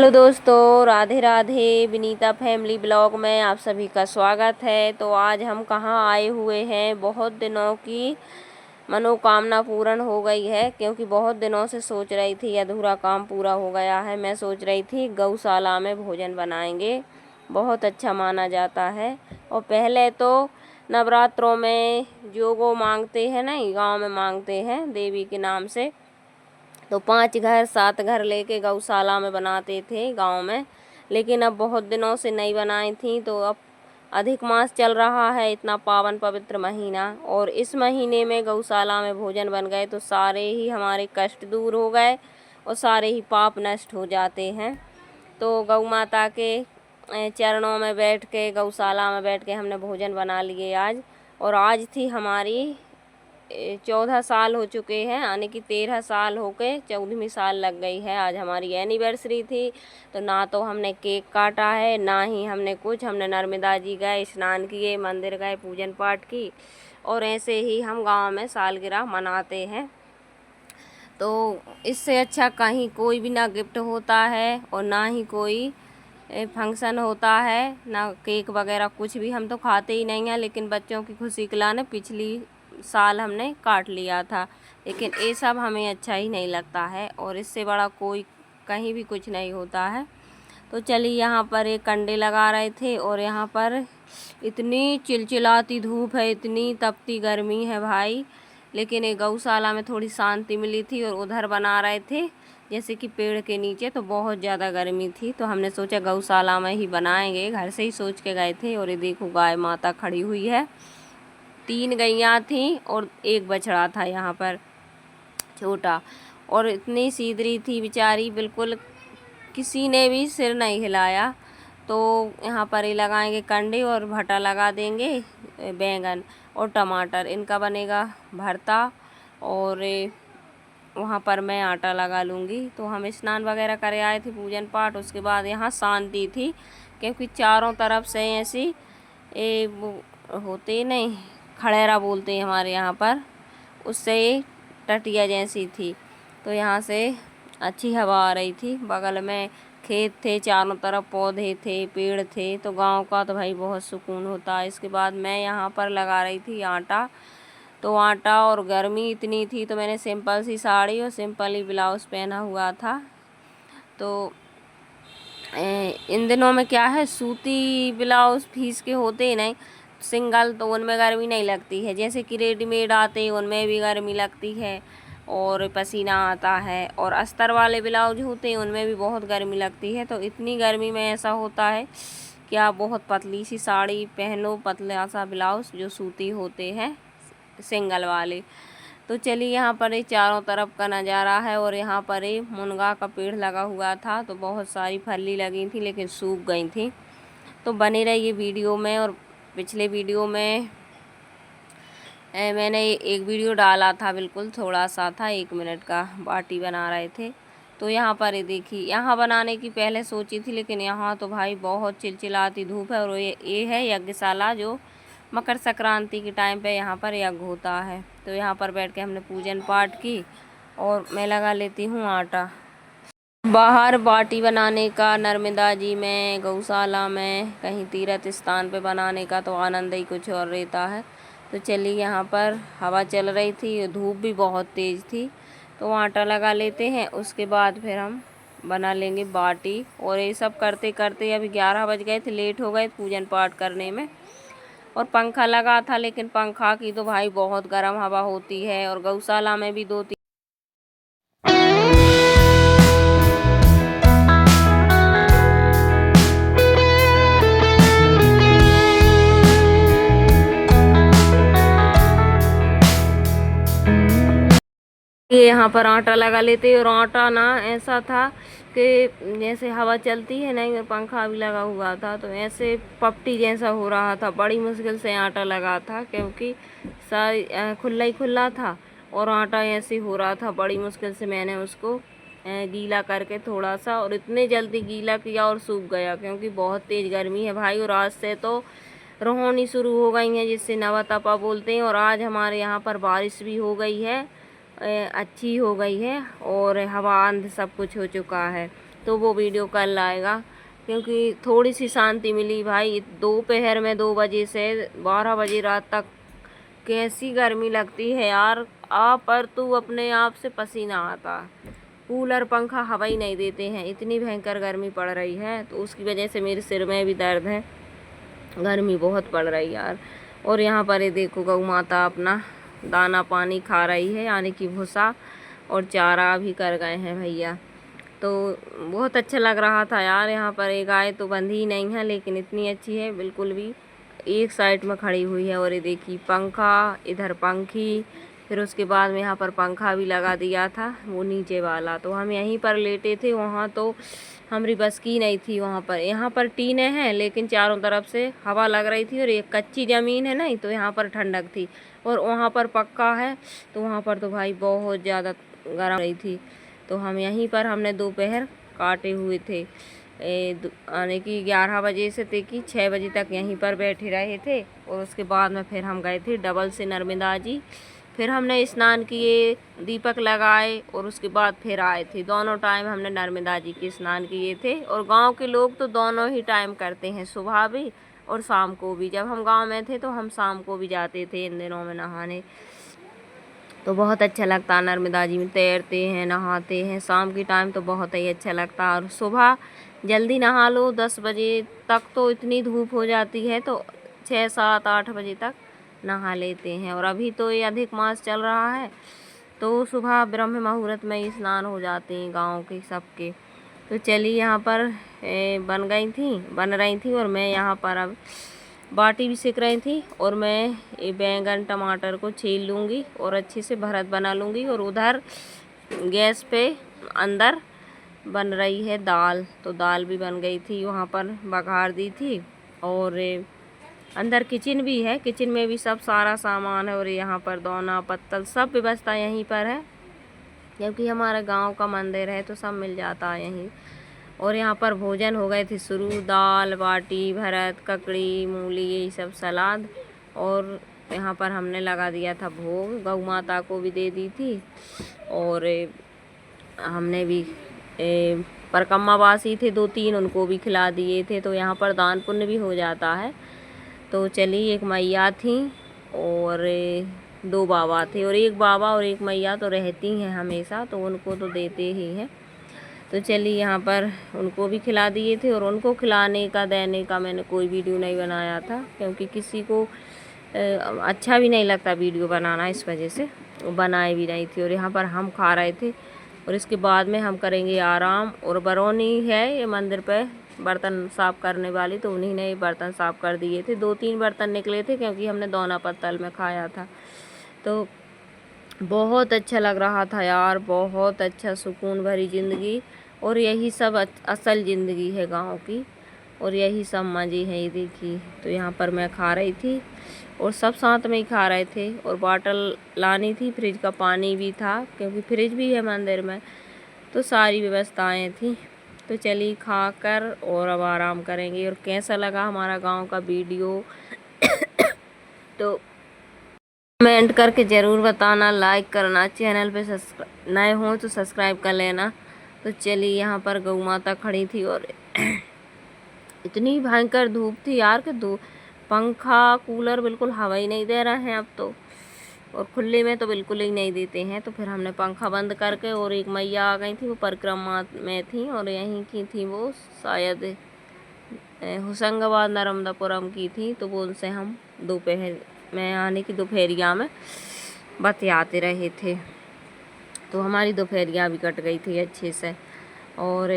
Hello दोस्तों, Radhe Radhe. Vinita family blog में आप सभी का स्वागत है। तो आज हम कहाँ आए हुए हैं, बहुत दिनों की मनोकामना पूर्ण हो गई है, क्योंकि बहुत दिनों से सोच रही थी, अधूरा काम पूरा हो गया है। मैं सोच रही थी गौशाला में भोजन बनाएंगे, बहुत अच्छा माना जाता है। और पहले तो नवरात्रों में जो वो मांगते हैं ना, गाँव में मांगते हैं देवी के नाम से, तो 5 घर 7 घर लेके गौशाला में बनाते थे गांव में। लेकिन अब बहुत दिनों से नहीं बनाई थी। तो अब अधिक मास चल रहा है, इतना पावन पवित्र महीना, और इस महीने में गौशाला में भोजन बन गए तो सारे ही हमारे कष्ट दूर हो गए और सारे ही पाप नष्ट हो जाते हैं। तो गौ माता के चरणों में बैठ के, गौशाला में बैठ के हमने भोजन बना लिए आज। और आज थी हमारी 14 साल हो चुके हैं, यानी कि 13 साल होके 14वीं साल लग गई है। आज हमारी एनिवर्सरी थी। तो ना तो हमने केक काटा है, ना ही हमने कुछ, हमने नर्मदा जी गए, स्नान किए, मंदिर गए, पूजन पाठ की, और ऐसे ही हम गांव में सालगिरह मनाते हैं। तो इससे अच्छा कहीं कोई भी ना गिफ्ट होता है और ना ही कोई फंक्शन होता है, ना केक वगैरह कुछ भी। हम तो खाते ही नहीं हैं, लेकिन बच्चों की खुशी के लिए पिछली साल हमने काट लिया था। लेकिन ये सब हमें अच्छा ही नहीं लगता है, और इससे बड़ा कोई कहीं भी कुछ नहीं होता है। तो चलिए, यहाँ पर एक कंडे लगा रहे थे, और यहाँ पर इतनी चिलचिलाती धूप है, इतनी तपती गर्मी है भाई। लेकिन एक गौशाला में थोड़ी शांति मिली थी, और उधर बना रहे थे जैसे कि पेड़ के नीचे, तो बहुत ज़्यादा गर्मी थी। तो हमने सोचा गौशाला में ही बनाएंगे, घर से ही सोच के गए थे। और ये देखो, गाय माता खड़ी हुई है, 3 गैयाँ थी और 1 बछड़ा था यहाँ पर छोटा। और इतनी सीधरी थी बेचारी, बिल्कुल किसी ने भी सिर नहीं हिलाया। तो यहाँ पर ही लगाएंगे कंडे, और भटा लगा देंगे, बैंगन और टमाटर, इनका बनेगा भरता। और वहाँ पर मैं आटा लगा लूँगी। तो हम स्नान वगैरह करे आए थे, पूजन पाठ, उसके बाद यहाँ शांति थी, क्योंकि चारों तरफ से ऐसी वो होते नहीं, खड़ेरा बोलते हैं हमारे यहाँ पर, उससे टटिया जैसी थी। तो यहाँ से अच्छी हवा आ रही थी। बगल में खेत थे, चारों तरफ पौधे थे, पेड़ थे। तो गांव का तो भाई बहुत सुकून होता है। इसके बाद मैं यहाँ पर लगा रही थी आटा। तो आटा, और गर्मी इतनी थी तो मैंने सिंपल सी साड़ी और सिंपल ही ब्लाउज़ पहना हुआ था। तो इन दिनों में क्या है, सूती ब्लाउज़ फीस के होते ही नहीं, सिंगल, तो उनमें गर्मी नहीं लगती है। जैसे कि रेडीमेड आते हैं, उनमें भी गर्मी लगती है और पसीना आता है। और अस्तर वाले ब्लाउज होते हैं, उनमें भी बहुत गर्मी लगती है। तो इतनी गर्मी में ऐसा होता है कि आप बहुत पतली सी साड़ी पहनो, पतला सा ब्लाउज़ जो सूती होते हैं सिंगल वाले। तो चलिए, यहाँ पर ये चारों तरफ का नज़ारा है, और यहाँ पर ये मुनगा का पेड़ लगा हुआ था। तो बहुत सारी फली लगी थी, लेकिन सूख गई थी। तो बने रहिए वीडियो में। और पिछले वीडियो में मैंने एक वीडियो डाला था, बिल्कुल थोड़ा सा था, 1 मिनट का, बाटी बना रहे थे। तो यहाँ पर ये देखिए, यहाँ बनाने की पहले सोची थी, लेकिन यहाँ तो भाई बहुत चिलचिलाती धूप है। और ये है यज्ञशाला, जो मकर संक्रांति के टाइम पे यहाँ पर यज्ञ होता है। तो यहाँ पर बैठ के हमने पूजन पाठ की, और मैं लगा लेती हूँ आटा। बाहर बाटी बनाने का, नर्मदा जी में, गौशाला में, कहीं तीर्थ स्थान पे बनाने का तो आनंद ही कुछ और रहता है। तो चलिए, यहाँ पर हवा चल रही थी, धूप भी बहुत तेज़ थी। तो आटा लगा लेते हैं, उसके बाद फिर हम बना लेंगे बाटी। और ये सब करते करते अभी 11 बज गए थे, लेट हो गए पूजन पाठ करने में। और पंखा लगा था, लेकिन पंखा की तो भाई बहुत गर्म हवा होती है। और गौशाला में भी 2-3 ये यहाँ पर आटा लगा लेते। और आटा ना ऐसा था कि जैसे हवा चलती है नहीं, और पंखा भी लगा हुआ था, तो ऐसे पपटी जैसा हो रहा था। बड़ी मुश्किल से आटा लगा था, क्योंकि सारी खुला ही खुला था, और आटा ऐसे हो रहा था। बड़ी मुश्किल से मैंने उसको गीला करके थोड़ा सा, और इतने जल्दी गीला किया और सूख गया, क्योंकि बहुत तेज़ गर्मी है भाई। और आज से तो रोहनी शुरू हो गई हैं, जिससे नवा तपा बोलते हैं। और आज हमारे यहाँ पर बारिश भी हो गई है, अच्छी हो गई है, और हवा आंध सब कुछ हो चुका है। तो वो वीडियो कल आएगा, क्योंकि थोड़ी सी शांति मिली भाई। दोपहर में 2 बजे से 12 बजे रात तक कैसी गर्मी लगती है यार। पर तू अपने आप से पसीना आता, कूलर पंखा हवा ही नहीं देते हैं, इतनी भयंकर गर्मी पड़ रही है। तो उसकी वजह से मेरे सिर में भी दर्द है, गर्मी बहुत पड़ रही यार। और यहाँ पर ये देखो गौ माता अपना दाना पानी खा रही है, यानी कि भूसा और चारा भी कर गए हैं भैया। तो बहुत अच्छा लग रहा था यार। यहाँ पर एक गाय तो बंधी ही नहीं है, लेकिन इतनी अच्छी है, बिल्कुल भी एक साइड में खड़ी हुई है। और ये देखी पंखा, इधर पंखी, फिर उसके बाद में यहाँ पर पंखा भी लगा दिया था वो नीचे वाला। तो हम यहीं पर लेटे थे, वहाँ तो हमारी बस की नहीं थी वहाँ पर। यहाँ पर टीने हैं, लेकिन चारों तरफ से हवा लग रही थी, और एक कच्ची ज़मीन है नहीं, तो यहाँ पर ठंडक थी। और वहाँ पर पक्का है, तो वहाँ पर तो भाई बहुत ज़्यादा गर्म रही थी। तो हम यहीं पर हमने दोपहर काटे हुए थे, यानी कि 11 बजे से कि 6 बजे तक यहीं पर बैठे रहे थे। और उसके बाद में फिर हम गए थे डबल से नर्मदा जी, फिर हमने स्नान किए, दीपक लगाए, और उसके बाद फिर आए थे। दोनों टाइम हमने नर्मदा जी के स्नान किए थे। और गांव के लोग तो दोनों ही टाइम करते हैं, सुबह भी और शाम को भी। जब हम गांव में थे तो हम शाम को भी जाते थे इन दिनों में नहाने। तो बहुत अच्छा लगता, नर्मदा जी में तैरते हैं, नहाते हैं। शाम के टाइम तो बहुत ही अच्छा लगता, और सुबह जल्दी नहा लो 10 बजे तक, तो इतनी धूप हो जाती है, तो 6, 7, 8 बजे तक नहा लेते हैं। और अभी तो ये अधिक मास चल रहा है, तो सुबह ब्रह्म मुहूर्त में ही स्नान हो जाते हैं गाँव के सबके। तो चलिए, यहाँ पर बन रही थी, और मैं यहाँ पर अब बाटी भी सेक रही थी। और मैं ये बैंगन टमाटर को छील लूँगी और अच्छे से भरत बना लूँगी। और उधर गैस पे अंदर बन रही है दाल, तो दाल भी बन गई थी, वहाँ पर बघार दी थी। और अंदर किचन भी है, किचन में भी सब सारा सामान है। और यहाँ पर दोना पत्तल सब व्यवस्था यहीं पर है, क्योंकि हमारा गांव का मंदिर है, तो सब मिल जाता है यहीं। और यहाँ पर भोजन हो गए थे शुरू, दाल बाटी भरत ककड़ी मूली यही सब सलाद। और यहाँ पर हमने लगा दिया था भोग, गौ माता को भी दे दी थी। और हमने भी परकम्मावासी थे 2-3, उनको भी खिला दिए थे। तो यहाँ पर दान पुण्य भी हो जाता है। तो चलिए, एक मैया थी और 2 बाबा थे, और एक बाबा और एक मैया तो रहती हैं हमेशा, तो उनको तो देते ही हैं। तो चलिए, यहाँ पर उनको भी खिला दिए थे। और उनको खिलाने का देने का मैंने कोई वीडियो नहीं बनाया था, क्योंकि किसी को अच्छा भी नहीं लगता वीडियो बनाना, इस वजह से बनाए भी नहीं थी। और यहाँ पर हम खा रहे थे, और इसके बाद में हम करेंगे आराम। और बरौनी है ये मंदिर पे बर्तन साफ़ करने वाली, तो उन्हीं ने बर्तन साफ़ कर दिए थे। 2-3 बर्तन निकले थे, क्योंकि हमने दोना पत्तल में खाया था। तो बहुत अच्छा लग रहा था यार, बहुत अच्छा, सुकून भरी ज़िंदगी। और यही सब असल ज़िंदगी है गांव की, और यही सब मज़े हैं। ये देखिए, तो यहाँ पर मैं खा रही थी, और सब साथ में ही खा रहे थे। और बॉटल लानी थी, फ्रिज का पानी भी था, क्योंकि फ्रिज भी है मंदिर में, तो सारी व्यवस्थाएं थी। तो चलिए, खाकर और अब आराम करेंगे। और कैसा लगा हमारा गांव का वीडियो तो कमेंट करके ज़रूर बताना, लाइक करना, चैनल पे नए हों तो सब्सक्राइब कर लेना। तो चलिए, यहाँ पर गौ माता खड़ी थी, और इतनी भयंकर धूप थी यार कि पंखा कूलर बिल्कुल हवा ही नहीं दे रहे हैं अब तो। और खुले में तो बिल्कुल ही नहीं देते हैं। तो फिर हमने पंखा बंद करके, और एक मैया आ गई थी, वो परिक्रमा में थी, और यहीं की थी वो, शायद होशंगाबाद नर्मदापुरम की थी। तो वो उनसे हम दोपहर में, आने की दोपहरिया में बतियाते रहे थे। तो हमारी दोपहरिया भी कट गई थी अच्छे से। और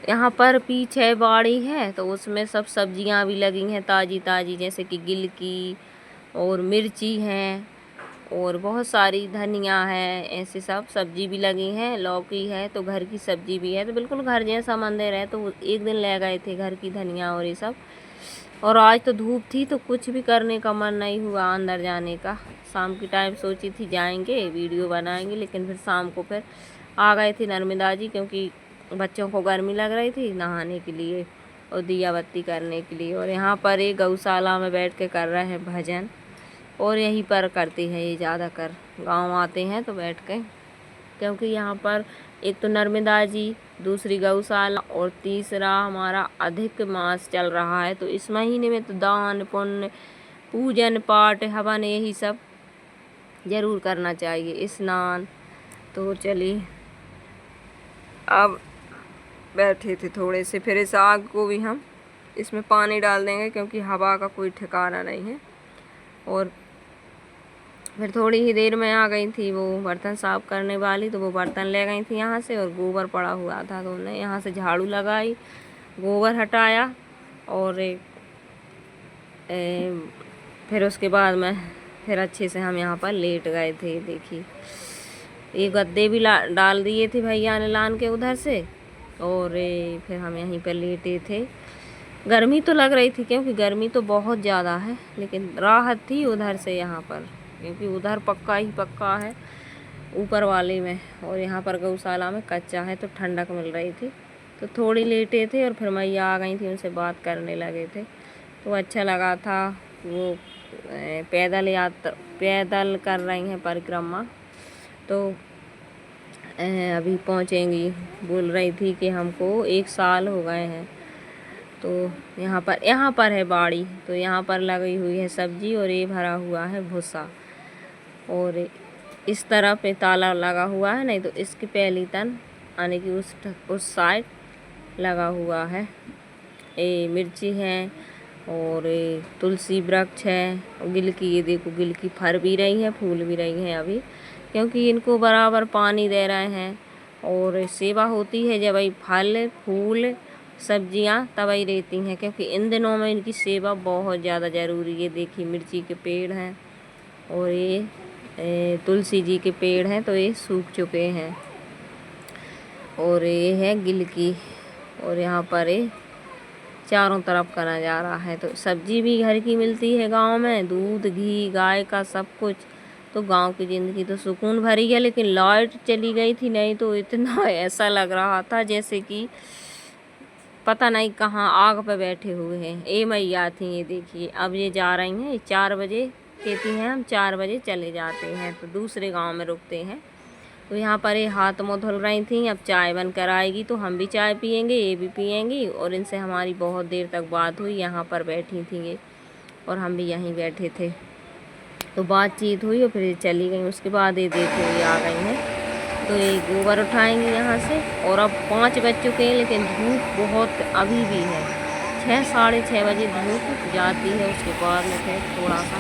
यहाँ पर पीछे बाड़ी है, तो उसमें सब सब्जियाँ भी लगी हैं ताज़ी ताज़ी, जैसे कि गिलकी और मिर्ची हैं, और बहुत सारी धनिया है, ऐसे सब सब्जी भी लगी हैं, लौकी है, तो घर की सब्जी भी है। तो बिल्कुल घर जैसा मंदिर है। तो एक दिन ले गए थे घर की धनिया और ये सब। और आज तो धूप थी, तो कुछ भी करने का मन नहीं हुआ अंदर जाने का। शाम के टाइम सोची थी जाएंगे वीडियो बनाएंगे, लेकिन फिर शाम को फिर आ गए थे नर्मदा जी, क्योंकि बच्चों को गर्मी लग रही थी नहाने के लिए और दिया बत्ती करने के लिए। और यहाँ पर एक गौशाला में बैठ के कर रहे हैं भजन, और यहीं पर करते हैं ये ज़्यादातर, गांव आते हैं तो बैठ के क्योंकि यहाँ पर एक तो नर्मदा जी, दूसरी गौशाला और तीसरा हमारा अधिक मास चल रहा है। तो इस महीने में तो दान पुण्य पूजन पाठ हवन यही सब जरूर करना चाहिए, स्नान। तो चलिए अब बैठे थे थोड़े से, फिर इस आग को भी हम इसमें पानी डाल देंगे क्योंकि हवा का कोई ठिकाना नहीं है। और फिर थोड़ी ही देर में आ गई थी वो बर्तन साफ करने वाली, तो वो बर्तन ले गई थी यहाँ से और गोबर पड़ा हुआ था तो उन्हें यहाँ से झाड़ू लगाई, गोबर हटाया और फिर उसके बाद में फिर अच्छे से हम यहाँ पर लेट गए थे। देखिए ये गद्दे भी डाल दिए थे भैया ने लान के उधर से, और फिर हम यहीं पर लेटे थे। गर्मी तो लग रही थी क्योंकि गर्मी तो बहुत ज़्यादा है, लेकिन राहत थी उधर से यहाँ पर, क्योंकि उधर पक्का ही पक्का है ऊपर वाले में, और यहाँ पर गौशाला में कच्चा है तो ठंडक मिल रही थी। तो थोड़ी लेटे थे और फिर मैया आ गई थी, उनसे बात करने लगे थे। तो अच्छा लगा था। वो पैदल कर रही हैं परिक्रमा, तो अभी पहुँचेंगी। बोल रही थी कि हमको 1 साल हो गए हैं। तो यहाँ पर है बाड़ी, तो यहाँ पर लगी हुई है सब्जी और ये भरा हुआ है भूसा, और इस तरफ पे ताला लगा हुआ है, नहीं तो इसकी पहली तन आने की उस साइड लगा हुआ है। ये मिर्ची है और तुलसी वृक्ष है, और गिलकी, ये देखो गिलकी फर भी रही है, फूल भी रही है अभी, क्योंकि इनको बराबर पानी दे रहे हैं। और सेवा होती है जब भाई फल फूल सब्जियां तभी रहती हैं, क्योंकि इन दिनों में इनकी सेवा बहुत ज़्यादा ज़रूरी है। देखिए मिर्ची के पेड़ हैं और ये तुलसी जी के पेड़ हैं, तो ये सूख चुके हैं। और ये है गिलकी, और यहाँ पर ये चारों तरफ का नज़ारा है। तो सब्जी भी घर की मिलती है गांव में, दूध घी गाय का सब कुछ। तो गांव की ज़िंदगी तो सुकून भरी है। लेकिन लाइट चली गई थी, नहीं तो इतना ऐसा लग रहा था जैसे कि पता नहीं कहाँ आग पे बैठे हुए हैं। ये मैया थी, ये देखिए अब ये जा रही हैं। ये 4 बजे कहती हैं हम 4 बजे चले जाते हैं, तो दूसरे गांव में रुकते हैं। तो यहाँ पर ये हाथ मुँह धुल रही थी। अब चाय बन कर आएगी तो हम भी चाय पियेंगे, ये भी पियेंगी। और इनसे हमारी बहुत देर तक बात हुई, यहाँ पर बैठी थी ये और हम भी यहीं बैठे थे, तो बातचीत हुई और फिर ये चली गई। उसके बाद ये देखो ये आ गई हैं, तो ये गोबर उठाएंगी यहाँ से। और अब 5 बज चुके हैं, लेकिन धूप बहुत अभी भी है। 6 साढ़े 6 बजे धूप जाती है, उसके बाद में फिर थोड़ा सा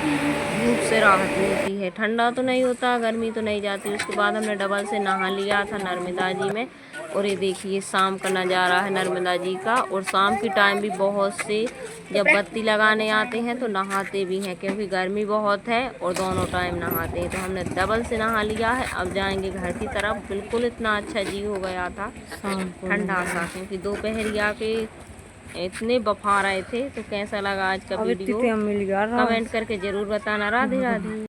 धूप से राहत मिलती है। ठंडा तो नहीं होता, गर्मी तो नहीं जाती। उसके बाद हमने डबल से नहा लिया था नर्मदा जी में। और ये देखिए शाम का नज़ारा है नर्मदा जी का। और शाम की टाइम भी बहुत से जब बत्ती लगाने आते हैं तो नहाते भी हैं, क्योंकि गर्मी बहुत है और दोनों टाइम नहाते हैं। तो हमने डबल से नहा लिया है। अब जाएंगे घर की तरफ। बिल्कुल इतना अच्छा जी हो गया था ठंडा सा, क्योंकि दोपहरिया के इतने बफा रहे थे। तो कैसा लगा आज का वीडियो कमेंट करके ज़रूर बताना। राधे राधे।